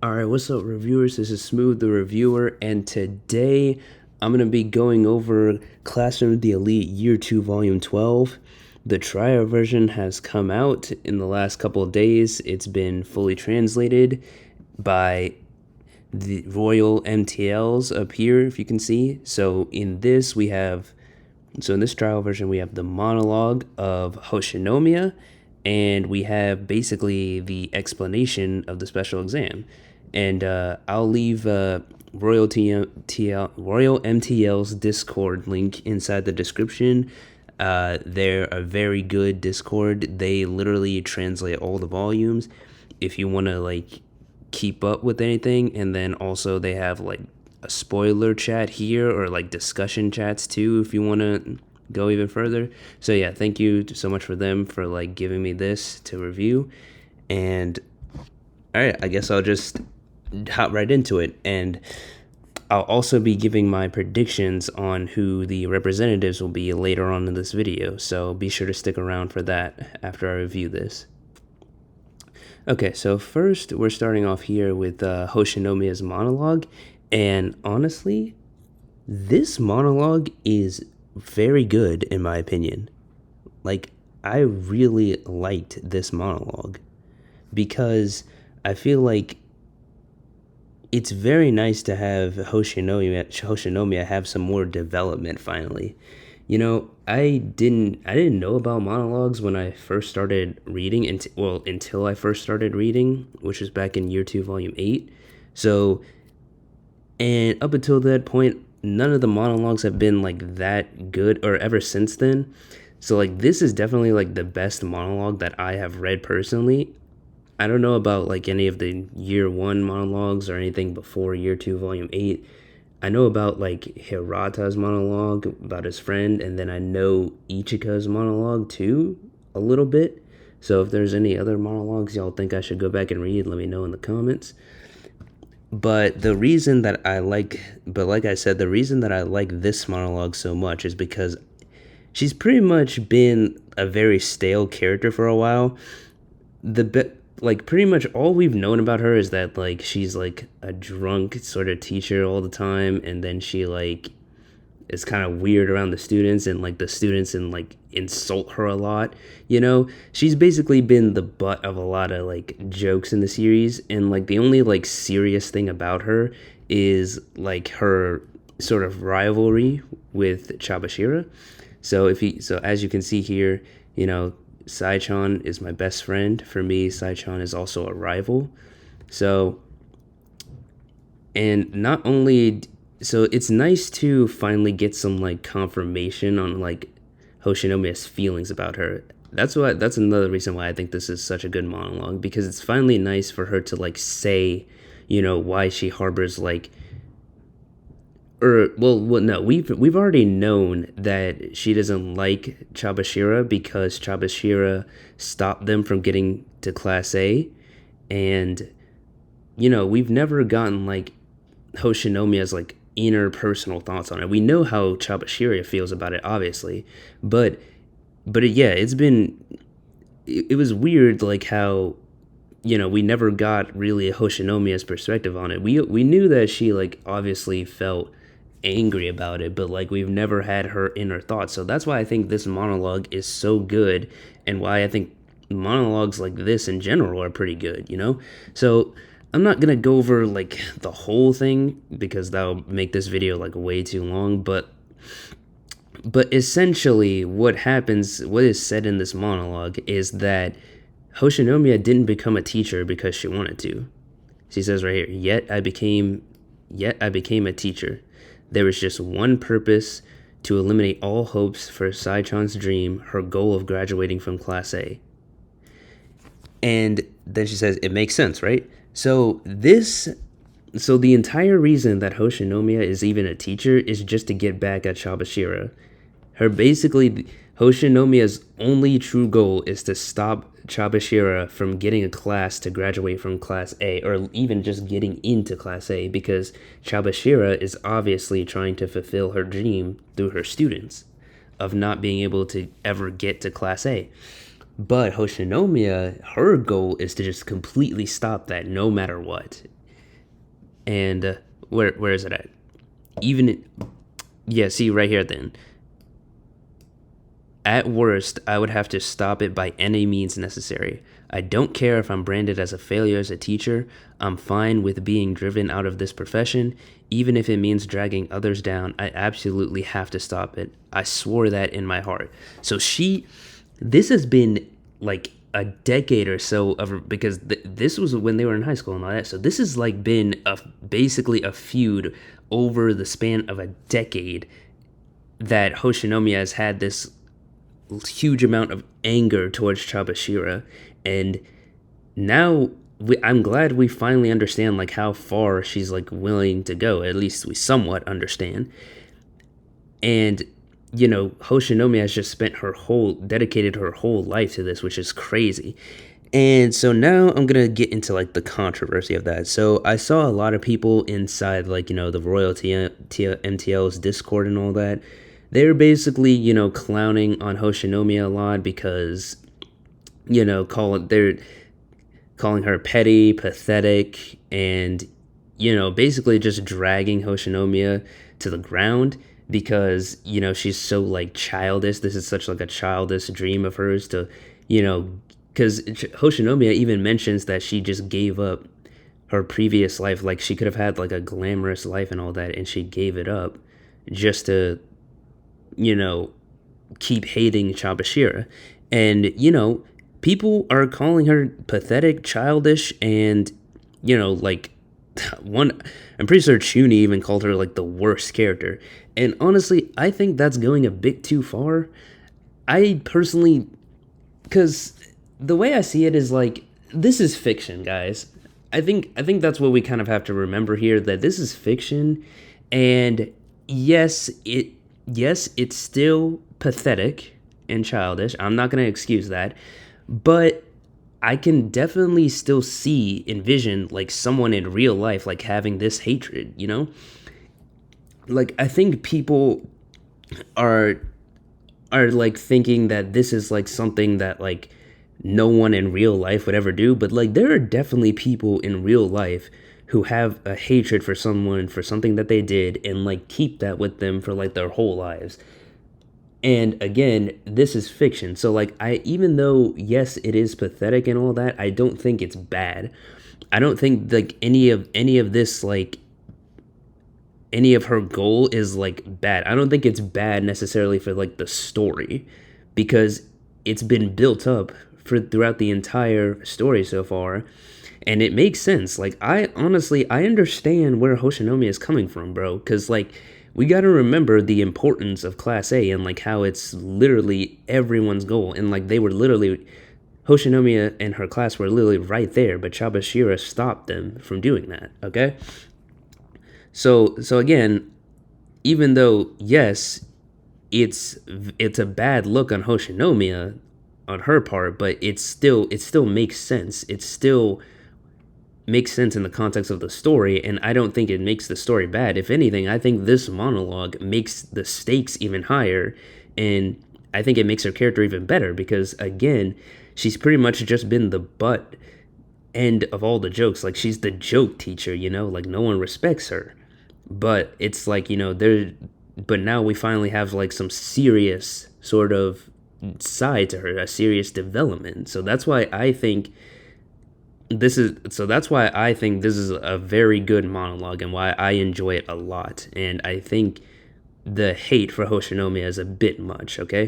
Alright, what's up, reviewers? This is Smooth the Reviewer, and today I'm going to be going over Classroom of the Elite Year 2 Volume 12. The trial version has come out in the last couple of days. It's been fully translated by the Royal MTLs up here, if you can see. So in this trial version, we have the monologue of Hoshinomiya, and we have basically the explanation of the special exam. And I'll leave Royal MTL's Discord link inside the description. They're a very good Discord. They literally translate all the volumes if you want to keep up with anything. And then also they have a spoiler chat here, or discussion chats too if you want to go even further. So yeah, thank you so much for them for giving me this to review. And all right, I guess I'll just hop right into it. And I'll also be giving my predictions on who the representatives will be later on in this video, so be sure to stick around for that after I review this. Okay, so first we're starting off here with Hoshinomiya's monologue, and honestly, this monologue is very good in my opinion. I really liked this monologue because I feel like it's very nice to have Hoshinomiya have some more development finally. You know, I didn't know about monologues when I first started reading, until I first started reading, which was back in Year 2, Volume 8. So, and up until that point, none of the monologues have been that good, or ever since then. So this is definitely the best monologue that I have read personally. I don't know about any of the Year 1 monologues or anything before Year 2 Volume 8. I know about Hirata's monologue about his friend, and then I know Ichika's monologue too, a little bit. So if there's any other monologues y'all think I should go back and read, let me know in the comments. But the reason that I like this monologue so much is because she's pretty much been a very stale character for a while. Pretty much all we've known about her is that she's a drunk sort of teacher all the time, and then she is kind of weird around the students, and the students insult her a lot. You know, she's basically been the butt of a lot of jokes in the series, and the only serious thing about her is her sort of rivalry with Chabashira. So as you can see here, you know, Sai-chan is my best friend. For me, Sai-chan is also a rival. So, and not only, so it's nice to finally get some confirmation on Hoshinomiya's feelings about her. That's another reason why I think this is such a good monologue, because it's finally nice for her to say, you know, why she harbors no, we've already known that she doesn't like Chabashira because Chabashira stopped them from getting to Class A, and you know, we've never gotten Hoshinomiya's inner personal thoughts on it. We know how Chabashira feels about it, obviously, but yeah, it was weird how, you know, we never got really a Hoshinomiya's perspective on it. We knew that she obviously felt angry about it, but we've never had her inner thoughts. So that's why I think this monologue is so good, and why I think monologues like this in general are pretty good, you know? So I'm not gonna go over the whole thing because that'll make this video way too long, but essentially what is said in this monologue is that Hoshinomiya didn't become a teacher because she wanted to. She says right here, yet I became a teacher. There was just one purpose: to eliminate all hopes for Sai-chan's dream, her goal of graduating from Class A. And then she says, it makes sense, right? So the entire reason that Hoshinomiya is even a teacher is just to get back at Chabashira. Hoshinomiya's only true goal is to stop Chabashira from getting a class to graduate from Class A, or even just getting into Class A, because Chabashira is obviously trying to fulfill her dream through her students of not being able to ever get to Class A. But Hoshinomiya, her goal is to just completely stop that no matter what. And where is it at? Even yeah, see right here then. At worst, I would have to stop it by any means necessary. I don't care if I'm branded as a failure as a teacher. I'm fine with being driven out of this profession, even if it means dragging others down. I absolutely have to stop it. I swore that in my heart. So this has been like a decade or so of, because this was when they were in high school and all that. So this has like been basically a feud over the span of a decade that Hoshinomiya has had this huge amount of anger towards Chabashira, and now I'm glad we finally understand like how far she's like willing to go. At least we somewhat understand. And Hoshinomiya has just dedicated her whole life to this, which is crazy. And so now I'm gonna get into like the controversy of that. So I saw a lot of people inside like the royalty MTL's Discord and all that. They were basically clowning on Hoshinomiya a lot because they're calling her petty, pathetic, and basically just dragging Hoshinomiya to the ground because she's so like childish. This is such like a childish dream of hers to because Hoshinomiya even mentions that she just gave up her previous life. Like she could have had like a glamorous life and all that, and she gave it up just to keep hating Chabashira. And people are calling her pathetic, childish, and like one. I'm pretty sure Chuni even called her like the worst character. And honestly, I think that's going a bit too far. I personally, because the way I see it is like this is fiction, guys. I think that's what we kind of have to remember here, that this is fiction, and yes, it's still pathetic and childish. I'm not going to excuse that, but I can definitely still envision like someone in real life like having this hatred. Like I think people are like thinking that this is like something that like no one in real life would ever do, but like there are definitely people in real life who have a hatred for someone for something that they did and like keep that with them for like their whole lives. And again, this is fiction. So like even though yes, it is pathetic and all that, I don't think it's bad. I don't think like any of this like any of her goal is like bad. I don't think it's bad necessarily for like the story, because it's been built up for throughout the entire story so far, and it makes sense. Like I understand where Hoshinomiya is coming from, bro, cuz like we got to remember the importance of class A and like how it's literally everyone's goal, and like they were literally Hoshinomiya and her class were literally right there, but Chabashira stopped them from doing that, okay? So again, even though yes, it's a bad look on Hoshinomiya on her part, but it still makes sense. It still makes sense in the context of the story, and I don't think it makes the story bad. If anything, I think this monologue makes the stakes even higher, and I think it makes her character even better because again, she's pretty much just been the butt end of all the jokes. Like she's the joke teacher, like no one respects her. But it's like, but now we finally have like some serious sort of side to her, a serious development. So that's why I think this is a very good monologue and why I enjoy it a lot. And I think the hate for Hoshinomiya is a bit much, okay?